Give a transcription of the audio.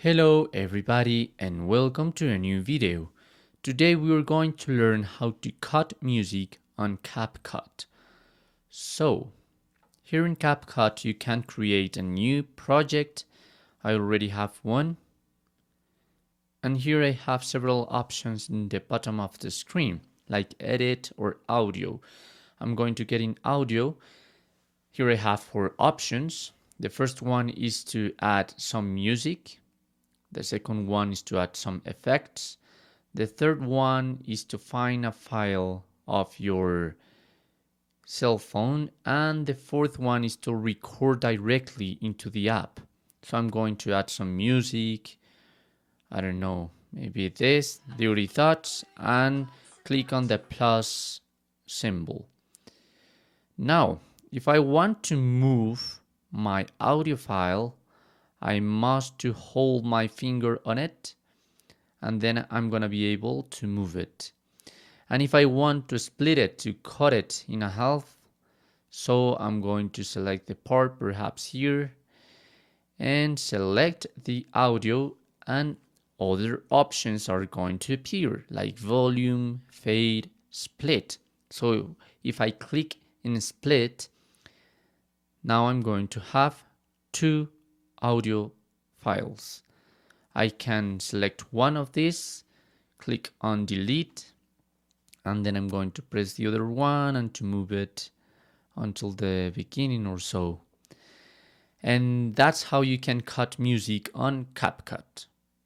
Hello everybody and welcome to a new video. Today we are going to learn how to cut music on Capcut. So, here in Capcut you can create a new project. I already have one. And here I have several options in the bottom of the screen, like edit or audio. I'm going to get in audio. Here I have 4 options. The first one is to add some music. The second one is to add some effects. The third one is to find a file of your cell phone. And the fourth one is to record directly into the app. So I'm going to add some music. I don't know, maybe this, Dirty Thoughts, and click on the plus symbol. Now, if I want to move my audio file, I must to hold my finger on it, and then I'm gonna be able to move it. And if I want to split it, to cut it in a half, so I'm going to select the part perhaps here and select the audio, and other options are going to appear like volume, fade, split. So if I click in split, now I'm going to have 2 audio files. I can select one of these, click on delete, and then I'm going to press the other one and to move it until the beginning or so. And that's how you can cut music on Capcut.